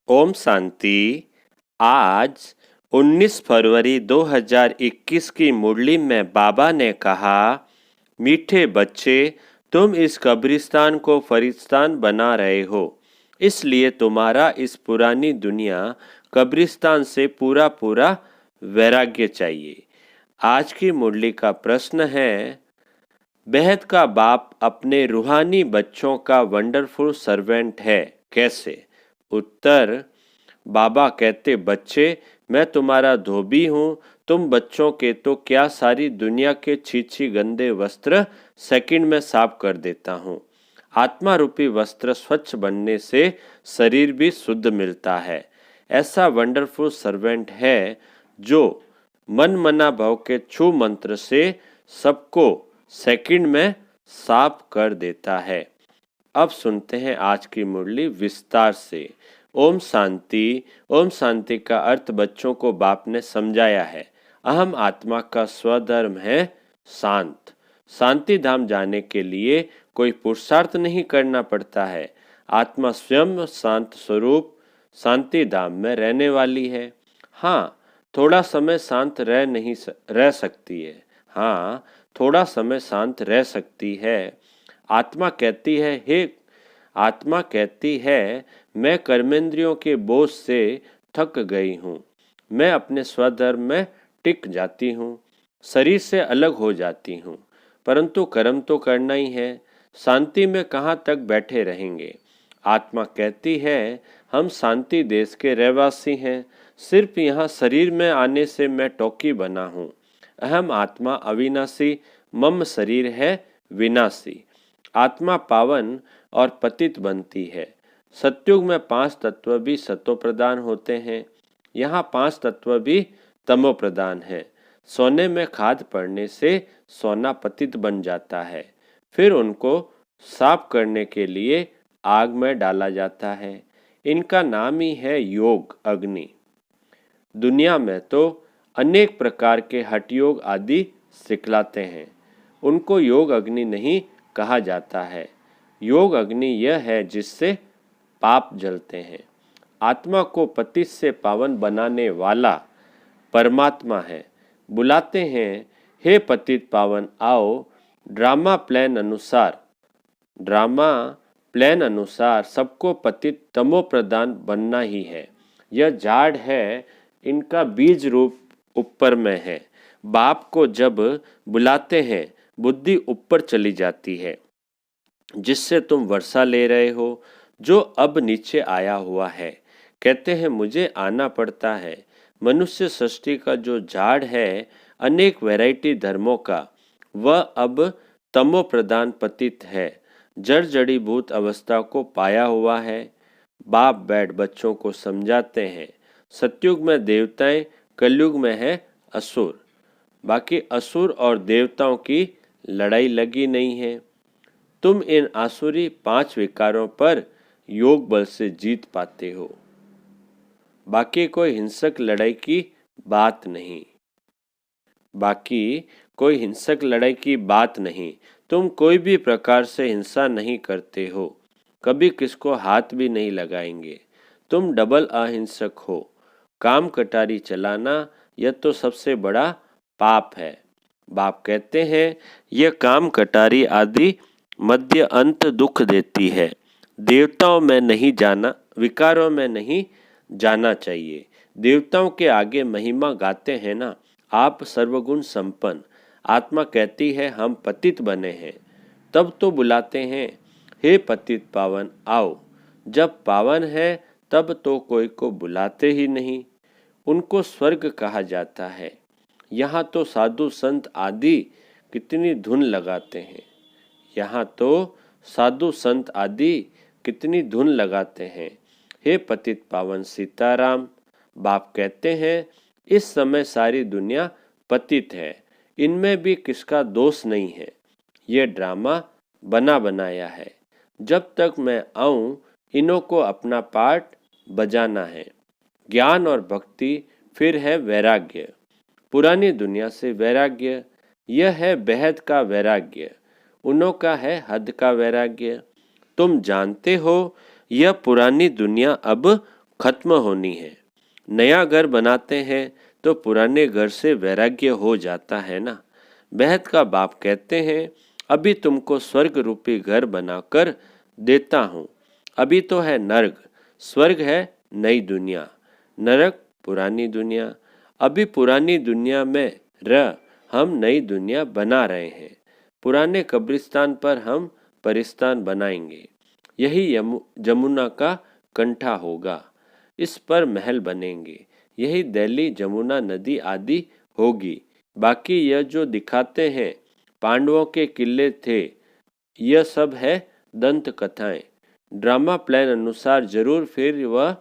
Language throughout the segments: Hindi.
ओम शांति। आज 19 फरवरी 2021 की मुरली में बाबा ने कहा, मीठे बच्चे, तुम इस कब्रिस्तान को फरिस्तान बना रहे हो, इसलिए तुम्हारा इस पुरानी दुनिया कब्रिस्तान से पूरा पूरा वैराग्य चाहिए। आज की मुरली का प्रश्न है, बेहद का बाप अपने रूहानी बच्चों का वंडरफुल सर्वेंट है, कैसे? उत्तर, बाबा कहते, बच्चे, मैं तुम्हारा धोबी हूँ, तुम बच्चों के तो क्या सारी दुनिया के छी गंदे वस्त्र सेकंड में साफ कर देता हूँ। आत्मा रूपी वस्त्र स्वच्छ बनने से शरीर भी शुद्ध मिलता है। ऐसा वंडरफुल सर्वेंट है जो मन मना भाव के छू मंत्र से सबको सेकंड में साफ कर देता है। अब सुनते हैं आज की मुरली विस्तार से। ओम शांति। ओम शांति का अर्थ बच्चों को बाप ने समझाया है। अहम आत्मा का स्वधर्म है शांत। शांति धाम जाने के लिए कोई पुरुषार्थ नहीं करना पड़ता है। आत्मा स्वयं शांत स्वरूप शांति धाम में रहने वाली है। हाँ, थोड़ा समय शांत रह सकती है। हाँ, थोड़ा समय शांत रह सकती है। आत्मा कहती है, मैं कर्मेंद्रियों के बोझ से थक गई हूँ। मैं अपने स्वधर्म में टिक जाती हूँ, शरीर से अलग हो जाती हूँ, परंतु कर्म तो करना ही है। शांति में कहाँ तक बैठे रहेंगे। आत्मा कहती है, हम शांति देश के रहवासी हैं, सिर्फ यहाँ शरीर में आने से मैं टोकी बना हूँ। अहम आत्मा अविनाशी, मम शरीर है विनाशी। आत्मा पावन और पतित बनती है। सत्युग में 5 तत्व भी सतो प्रदान होते हैं, यहाँ 5 तत्व भी तमो प्रदान है। सोने में खाद पड़ने से सोना पतित बन जाता है, फिर उनको साफ करने के लिए आग में डाला जाता है। इनका नाम ही है योग अग्नि। दुनिया में तो अनेक प्रकार के हठ योग आदि सिखलाते हैं, उनको योग अग्नि नहीं कहा जाता है। योग अग्नि यह है जिससे पाप जलते हैं। आत्मा को पतित से पावन बनाने वाला परमात्मा है। बुलाते हैं, हे पतित पावन आओ। ड्रामा प्लान अनुसार सबको पतित तमो प्रदान बनना ही है। यह झाड़ है, इनका बीज रूप ऊपर में है। बाप को जब बुलाते हैं, बुद्धि ऊपर चली जाती है, जिससे तुम वर्षा ले रहे हो, जो अब नीचे आया हुआ है। कहते हैं, मुझे आना पड़ता है। मनुष्य सृष्टि का जो झाड़ है, अनेक वैरायटी धर्मों का, वह अब तमो प्रदान पतित है, जड़ जड़ीभूत अवस्था को पाया हुआ है। बाप बैठ बच्चों को समझाते हैं, सतयुग में देवताएं, कलयुग में है असुर। बाकी असुर और देवताओं की लड़ाई लगी नहीं है। तुम इन आसुरी 5 विकारों पर योग बल से जीत पाते हो। बाकी कोई हिंसक लड़ाई की बात नहीं। तुम कोई भी प्रकार से हिंसा नहीं करते हो, कभी किसको हाथ भी नहीं लगाएंगे। तुम डबल अहिंसक हो। काम कटारी चलाना यह तो सबसे बड़ा पाप है। बाप कहते हैं, यह काम कटारी आदि मध्य अंत दुख देती है। देवताओं में नहीं जाना, विकारों में नहीं जाना चाहिए। देवताओं के आगे महिमा गाते हैं ना, आप सर्वगुण संपन्न। आत्मा कहती है, हम पतित बने हैं, तब तो बुलाते हैं, हे पतित पावन आओ। जब पावन है तब तो कोई को बुलाते ही नहीं। उनको स्वर्ग कहा जाता है। यहाँ तो साधु संत आदि कितनी धुन लगाते हैं। हे पतित पावन सीताराम। बाप कहते हैं, इस समय सारी दुनिया पतित है, इनमें भी किसका दोष नहीं है। ये ड्रामा बना बनाया है। जब तक मैं आऊं, इन्हों को अपना पार्ट बजाना है। ज्ञान और भक्ति, फिर है वैराग्य। पुरानी दुनिया से वैराग्य, यह है बेहद का वैराग्य। उन्हों का है हद का वैराग्य। तुम जानते हो, यह पुरानी दुनिया अब खत्म होनी है। नया घर बनाते हैं तो पुराने घर से वैराग्य हो जाता है ना। बेहद का बाप कहते हैं, अभी तुमको स्वर्ग रूपी घर बनाकर देता हूँ। अभी तो है नर्क, स्वर्ग है नई दुनिया, नरक पुरानी दुनिया। अभी पुरानी दुनिया में रह हम नई दुनिया बना रहे हैं। पुराने कब्रिस्तान पर हम परिस्तान बनाएंगे। यही जमुना का कंठा होगा। इस पर महल बनेंगे। यही दिल्ली जमुना नदी आदि होगी। बाकी यह जो दिखाते हैं पांडवों के किले थे, यह सब है दंत कथाएं। ड्रामा प्लान अनुसार जरूर फिर वह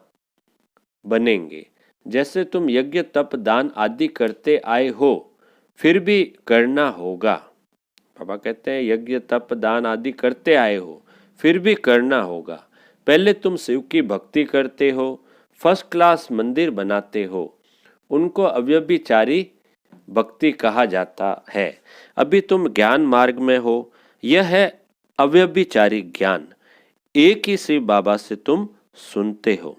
बनेंगे। जैसे तुम यज्ञ तप दान आदि करते आए हो, फिर भी करना होगा। पापा कहते हैं यज्ञ तप दान आदि करते आए हो, फिर भी करना होगा। पहले तुम शिव की भक्ति करते हो, फर्स्ट क्लास मंदिर बनाते हो, उनको अव्यभिचारी भक्ति कहा जाता है। अभी तुम ज्ञान मार्ग में हो, यह है अव्यभिचारी ज्ञान। एक ही शिव बाबा से तुम सुनते हो,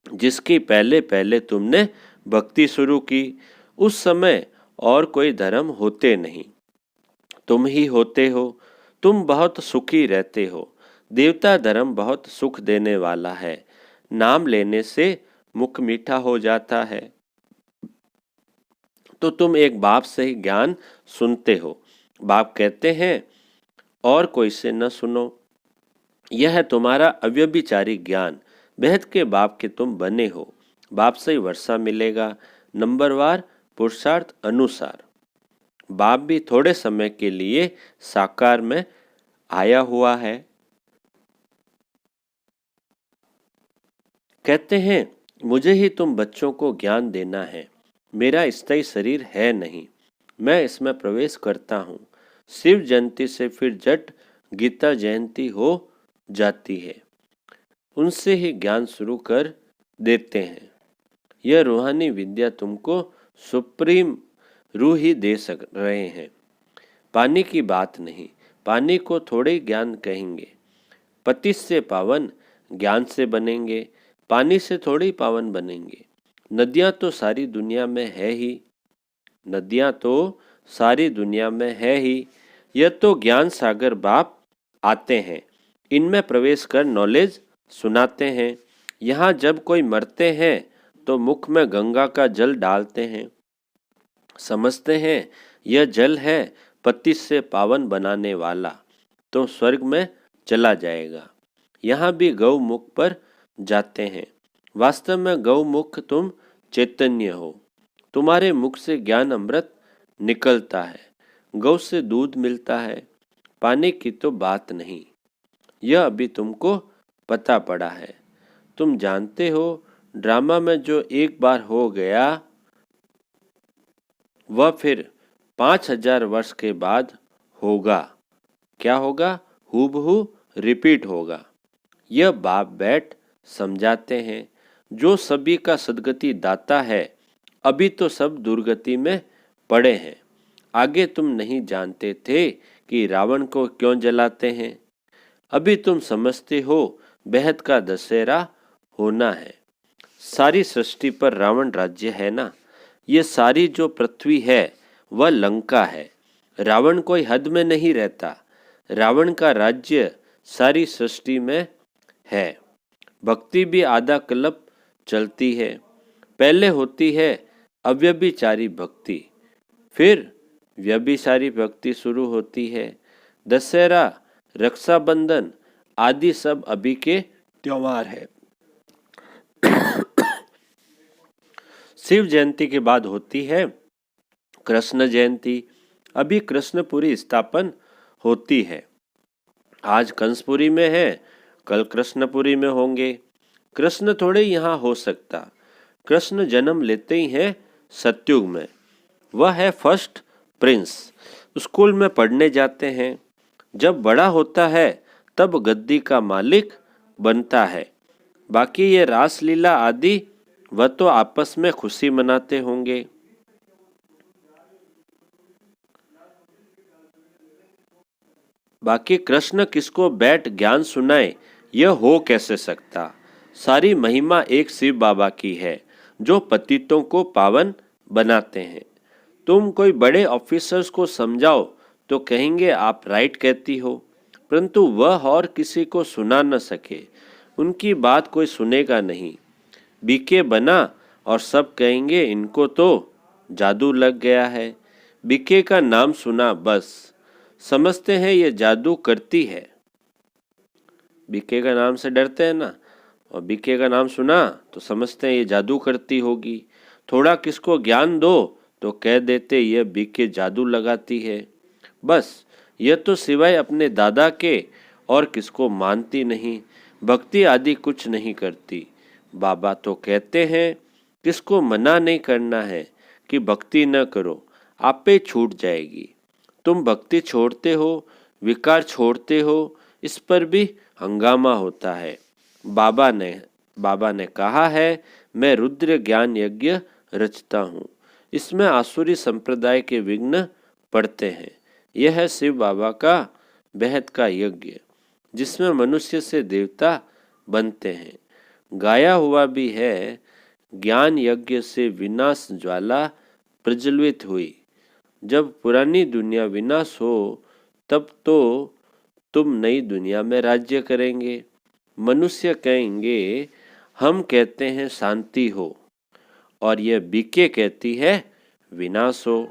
जिसकी पहले पहले तुमने भक्ति शुरू की। उस समय और कोई धर्म होते नहीं, तुम ही होते हो। तुम बहुत सुखी रहते हो। देवता धर्म बहुत सुख देने वाला है। नाम लेने से मुख मीठा हो जाता है। तो तुम एक बाप से ही ज्ञान सुनते हो। बाप कहते हैं और कोई से न सुनो। यह है तुम्हारा अव्यभिचारी ज्ञान। बेहद के बाप के तुम बने हो। बाप से ही वर्षा मिलेगा, नंबरवार पुरुषार्थ अनुसार। बाप भी थोड़े समय के लिए साकार में आया हुआ है। कहते हैं मुझे ही तुम बच्चों को ज्ञान देना है। मेरा स्थायी शरीर है नहीं, मैं इसमें प्रवेश करता हूँ। शिव जयंती से फिर जट गीता जयंती हो जाती है। उनसे ही ज्ञान शुरू कर देते हैं। यह रूहानी विद्या तुमको सुप्रीम रूह ही दे सक रहे हैं। पानी की बात नहीं, पानी को थोड़े ज्ञान कहेंगे। पति से पावन ज्ञान से बनेंगे, पानी से थोड़ी पावन बनेंगे। नदियां तो सारी दुनिया में है ही, नदियां तो सारी दुनिया में है ही। यह तो ज्ञान सागर बाप आते हैं, इनमें प्रवेश कर नॉलेज सुनाते हैं। यहाँ जब कोई मरते हैं तो मुख में गंगा का जल डालते हैं। समझते हैं यह जल है पति से पावन बनाने वाला, तो स्वर्ग में चला जाएगा। यहाँ भी गौमुख पर जाते हैं। वास्तव में गौमुख तुम चैतन्य हो। तुम्हारे मुख से ज्ञान अमृत निकलता है। गौ से दूध मिलता है। पानी की तो बात नहीं, यह अभी तुमको पता पड़ा है। तुम जानते हो ड्रामा में जो एक बार हो गया वह फिर 5000 वर्ष के बाद होगा। क्या होगा? हूबहू रिपीट होगा। यह बाप बैठ समझाते हैं। जो सभी का सदगति दाता है, अभी तो सब दुर्गति में पड़े हैं। आगे तुम नहीं जानते थे कि रावण को क्यों जलाते हैं। अभी तुम समझते हो बेहद का दशहरा होना है। सारी सृष्टि पर रावण राज्य है ना। ये सारी जो पृथ्वी है वह लंका है। रावण कोई हद में नहीं रहता। रावण का राज्य सारी सृष्टि में है। भक्ति भी आधा कल्प चलती है। पहले होती है अव्यभिचारी भक्ति, फिर व्यभिचारी भक्ति शुरू होती है। दशहरा, रक्षाबंधन आदि सब अभी के त्योहार है। शिव जयंती के बाद होती है कृष्ण जयंती। अभी कृष्णपुरी स्थापन होती है। आज कंसपुरी में है, कल कृष्णपुरी में होंगे। कृष्ण थोड़े यहाँ हो सकता। कृष्ण जन्म लेते ही हैं सतयुग में। वह है फर्स्ट प्रिंस। स्कूल में पढ़ने जाते हैं। जब बड़ा होता है तब गद्दी का मालिक बनता है। बाकी ये रासलीला आदि वह तो आपस में खुशी मनाते होंगे। बाकी कृष्ण किसको बैठ ज्ञान सुनाए, यह हो कैसे सकता। सारी महिमा एक शिव बाबा की है जो पतितों को पावन बनाते हैं। तुम कोई बड़े ऑफिसर्स को समझाओ तो कहेंगे आप राइट कहती हो, परंतु वह और किसी को सुना न सके, उनकी बात कोई सुनेगा नहीं। बीके बना और सब कहेंगे इनको तो जादू लग गया है। बीके का नाम सुना बस समझते हैं ये जादू करती है। बीके का नाम से डरते हैं ना, और बीके का नाम सुना तो समझते हैं ये जादू करती होगी। थोड़ा किसको ज्ञान दो तो कह देते ये बीके जादू लगाती है। बस यह तो सिवाय अपने दादा के और किसको मानती नहीं, भक्ति आदि कुछ नहीं करती। बाबा तो कहते हैं किसको मना नहीं करना है कि भक्ति न करो, आपे छूट जाएगी। तुम भक्ति छोड़ते हो, विकार छोड़ते हो, इस पर भी हंगामा होता है। बाबा ने कहा है मैं रुद्र ज्ञान यज्ञ रचता हूँ, इसमें आसुरी संप्रदाय के विघ्न पड़ते हैं। यह है शिव बाबा का बेहद का यज्ञ जिसमें मनुष्य से देवता बनते हैं। गाया हुआ भी है, ज्ञान यज्ञ से विनाश ज्वाला प्रज्वलित हुई। जब पुरानी दुनिया विनाश हो तब तो तुम नई दुनिया में राज्य करेंगे। मनुष्य कहेंगे हम कहते हैं शांति हो, और यह बीके कहती है विनाश हो।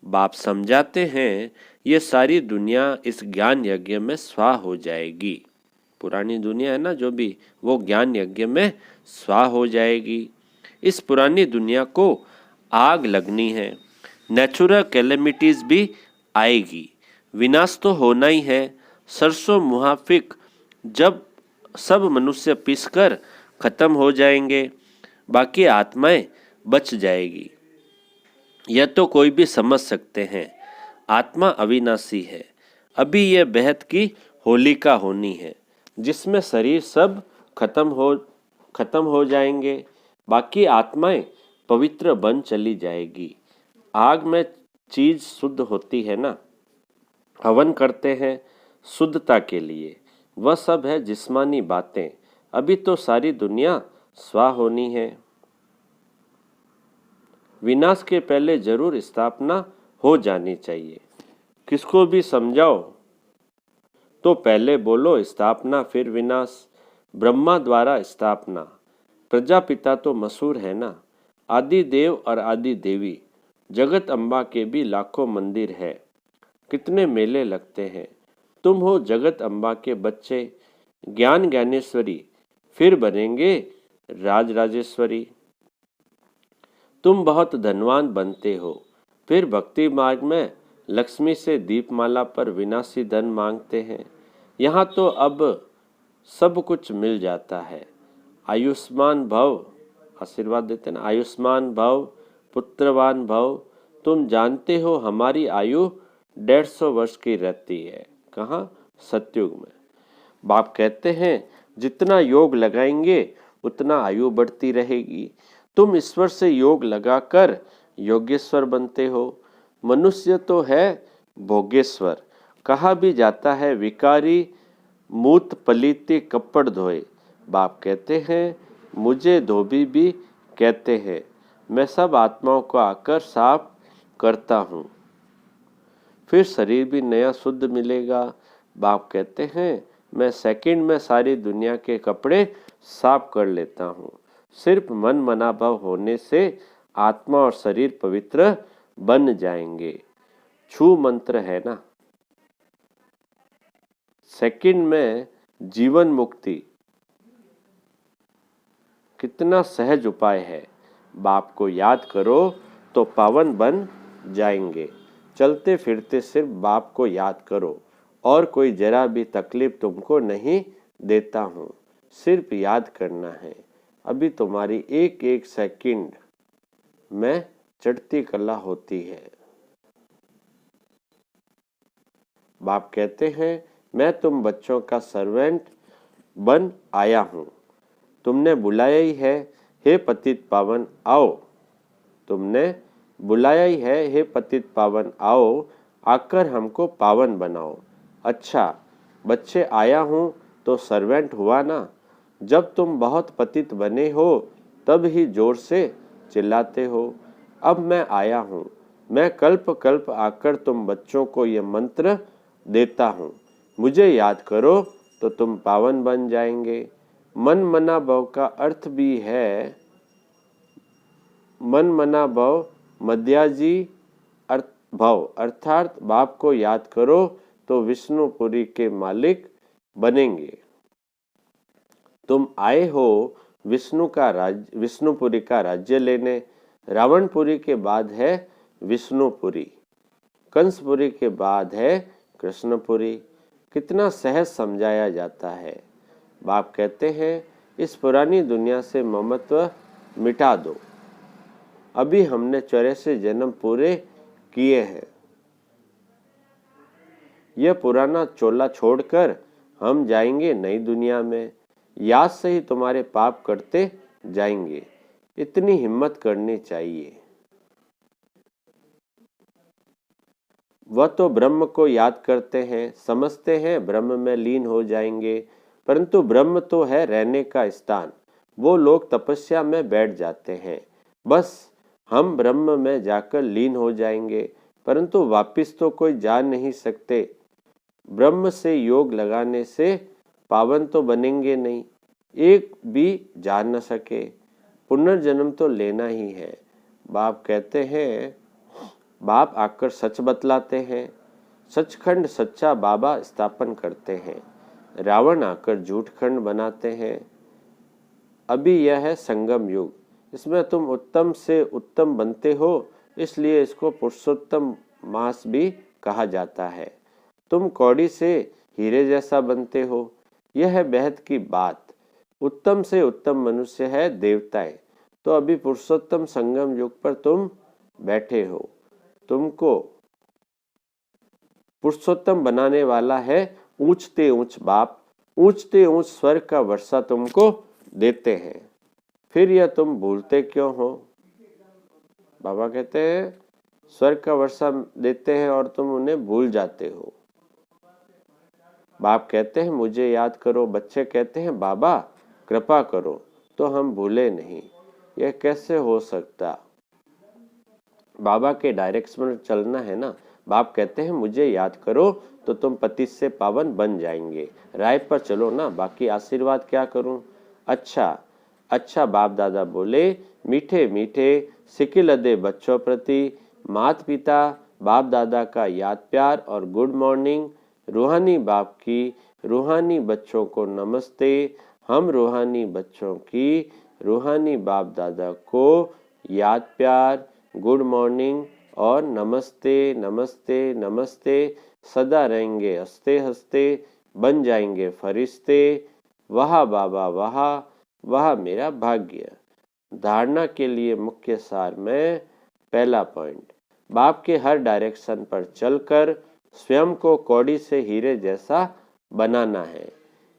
बाप समझाते हैं ये सारी दुनिया इस ज्ञान यज्ञ में स्वाह हो जाएगी। पुरानी दुनिया है ना जो भी, वो ज्ञान यज्ञ में स्वाह हो जाएगी। इस पुरानी दुनिया को आग लगनी है, नेचुरल कैलेमिटीज भी आएगी, विनाश तो होना ही है। सरसों मुहाफिक जब सब मनुष्य पिसकर खत्म हो जाएंगे, बाकी आत्माएं बच जाएगी। यह तो कोई भी समझ सकते हैं, आत्मा अविनाशी है। अभी यह बेहद की होलिका होनी है जिसमें शरीर सब खत्म हो जाएंगे, बाकी आत्माएं पवित्र बन चली जाएगी। आग में चीज शुद्ध होती है ना, हवन करते हैं शुद्धता के लिए, वह सब है जिस्मानी बातें। अभी तो सारी दुनिया स्वाह होनी है। विनाश के पहले जरूर स्थापना हो जानी चाहिए। किसको भी समझाओ तो पहले बोलो स्थापना फिर विनाश। ब्रह्मा द्वारा स्थापना, प्रजापिता तो मशहूर है ना, आदि देव और आदि देवी। जगत अम्बा के भी लाखों मंदिर है, कितने मेले लगते हैं। तुम हो जगत अम्बा के बच्चे, ज्ञान ज्ञानेश्वरी, फिर बनेंगे राज राजेश्वरी। तुम बहुत धनवान बनते हो, फिर भक्ति मार्ग में लक्ष्मी से दीपमाला पर विनाशी धन मांगते हैं। यहाँ तो अब सब कुछ मिल जाता है। आयुष्मान भव, आशीर्वाद देते ना, आयुष्मान भव, पुत्रवान भव। तुम जानते हो हमारी आयु 150 वर्ष की रहती है। कहाँ? सतयुग में। बाप कहते हैं जितना योग लगाएंगे उतना आयु बढ़ती रहेगी। तुम ईश्वर से योग लगाकर योगेश्वर बनते हो। मनुष्य तो है भोगेश्वर, कहा भी जाता है विकारी मूत पलीते कपड़ धोए। बाप कहते हैं मुझे धोबी भी कहते हैं, मैं सब आत्माओं को आकर साफ करता हूँ, फिर शरीर भी नया शुद्ध मिलेगा। बाप कहते हैं मैं सेकंड में सारी दुनिया के कपड़े साफ कर लेता हूँ। सिर्फ मन मनाभाव होने से आत्मा और शरीर पवित्र बन जाएंगे। छू मंत्र है ना, सेकंड में जीवन मुक्ति, कितना सहज उपाय है। बाप को याद करो तो पावन बन जाएंगे। चलते फिरते सिर्फ बाप को याद करो, और कोई जरा भी तकलीफ तुमको नहीं देता हूँ। सिर्फ याद करना है। अभी तुम्हारी एक एक सेकंड में चढ़ती कला होती है। बाप कहते हैं मैं तुम बच्चों का सर्वेंट बन आया हूँ। तुमने बुलाया ही है, हे पतित पावन आओ। तुमने बुलाया ही है, हे पतित पावन आओ, आकर हमको पावन बनाओ। अच्छा बच्चे आया हूँ तो सर्वेंट हुआ ना। जब तुम बहुत पतित बने हो तब ही जोर से चिल्लाते हो। अब मैं आया हूँ, मैं कल्प कल्प आकर तुम बच्चों को ये मंत्र देता हूँ। मुझे याद करो तो तुम पावन बन जाएंगे। मन मना भव का अर्थ भी है मन मना भव मध्याजी भव, अर्थात बाप को याद करो तो विष्णुपुरी के मालिक बनेंगे। तुम आए हो विष्णुपुरी का राज्य लेने। रावणपुरी के बाद है विष्णुपुरी, कंसपुरी के बाद है कृष्णपुरी। कितना सहज समझाया जाता है। बाप कहते हैं इस पुरानी दुनिया से ममत्व मिटा दो। अभी हमने 84 जन्म पूरे किए हैं। यह पुराना चोला छोड़कर हम जाएंगे नई दुनिया में। याद से ही तुम्हारे पाप करते जाएंगे। इतनी हिम्मत करनी चाहिए। वह तो ब्रह्म को याद करते हैं, समझते हैं ब्रह्म में लीन हो जाएंगे, परंतु ब्रह्म तो है रहने का स्थान। वो लोग तपस्या में बैठ जाते हैं, बस हम ब्रह्म में जाकर लीन हो जाएंगे, परंतु वापिस तो कोई जा नहीं सकते। ब्रह्म से योग लगाने से पावन तो बनेंगे नहीं, एक भी जा न सके। पुनर्जन्म तो लेना ही है। बाप कहते हैं, बाप आकर सच बतलाते हैं। सचखंड सच्चा बाबा स्थापन करते हैं। रावण आकर झूठ खंड बनाते हैं। अभी यह है संगम युग, इसमें तुम उत्तम से उत्तम बनते हो, इसलिए इसको पुरुषोत्तम मास भी कहा जाता है। तुम कौड़ी से हीरे जैसा बनते हो, यह है बेहद की बात। उत्तम से उत्तम मनुष्य है देवताएं, तो अभी पुरुषोत्तम संगम युग पर तुम बैठे हो। तुमको पुरुषोत्तम बनाने वाला है ऊंचते ऊंच बाप। ऊंचते ऊंच स्वर्ग का वर्षा तुमको देते हैं, फिर यह तुम भूलते क्यों हो। बाबा कहते हैं स्वर्ग का वर्षा देते हैं और तुम उन्हें भूल जाते हो। बाप कहते हैं मुझे याद करो। बच्चे कहते हैं बाबा कृपा करो, तो हम भूले नहीं। यह कैसे हो सकता। बाबा के डायरेक्शन में चलना है ना। बाप कहते हैं मुझे याद करो तो तुम पति से पावन बन जाएंगे। राय पर चलो ना, बाकी आशीर्वाद क्या करूं। अच्छा बाप दादा बोले, मीठे मीठे सिकिलदे बच्चों प्रति माता पिता बाप दादा का याद प्यार और गुड मॉर्निंग। रूहानी बाप की रूहानी बच्चों को नमस्ते। हम रूहानी बच्चों की रूहानी बाप दादा को याद प्यार, गुड मॉर्निंग और नमस्ते नमस्ते नमस्ते। सदा रहेंगे हंसते हंसते, बन जाएंगे फरिश्ते। वाह बाबा वाह, वह मेरा भाग्य। धारणा के लिए मुख्य सार में पहला पॉइंट, बाप के हर डायरेक्शन पर चलकर स्वयं को कौड़ी से हीरे जैसा बनाना है।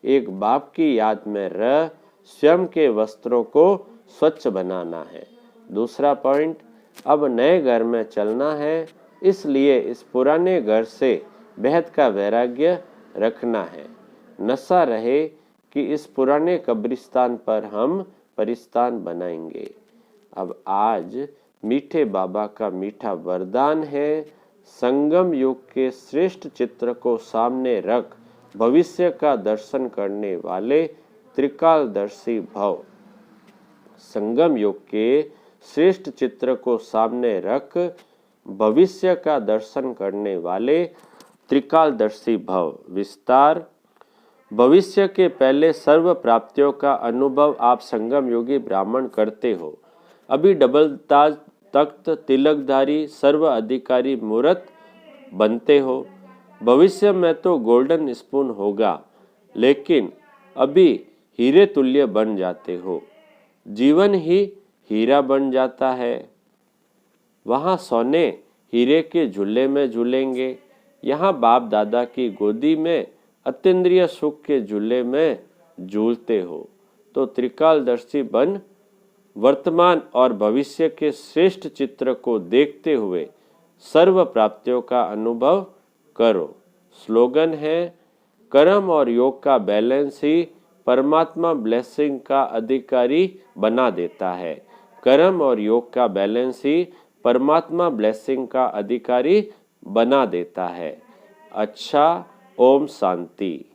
एक बाप की याद में रह स्वयं के वस्त्रों को स्वच्छ बनाना है। दूसरा पॉइंट, अब नए घर में चलना है, इसलिए इस पुराने घर से बेहद का वैराग्य रखना है। नशा रहे कि इस पुराने कब्रिस्तान पर हम परिस्तान बनाएंगे। अब आज मीठे बाबा का मीठा वरदान है, संगम युग के श्रेष्ठ चित्र को सामने रख भविष्य का दर्शन करने वाले त्रिकालदर्शी भव। संगम युग के श्रेष्ठ चित्र को सामने रख भविष्य का दर्शन करने वाले त्रिकालदर्शी भव। विस्तार, भविष्य के पहले सर्व प्राप्तियों का अनुभव आप संगम योगी ब्राह्मण करते हो। अभी डबल ताज तख्त तिलकधारी सर्व अधिकारी मूर्त बनते हो। भविष्य में तो गोल्डन स्पून होगा, लेकिन अभी हीरे तुल्य बन जाते हो। जीवन ही हीरा बन जाता है। वहाँ सोने हीरे के झूले में झूलेंगे, यहाँ बाप दादा की गोदी में अतीन्द्रिय सुख के झूले में झूलते हो। तो त्रिकालदर्शी बन वर्तमान और भविष्य के श्रेष्ठ चित्र को देखते हुए सर्व प्राप्तियों का अनुभव करो। स्लोगन है, कर्म और योग का बैलेंस ही परमात्मा ब्लेसिंग का अधिकारी बना देता है। कर्म और योग का बैलेंस ही परमात्मा ब्लेसिंग का अधिकारी बना देता है। अच्छा, ओम शांति।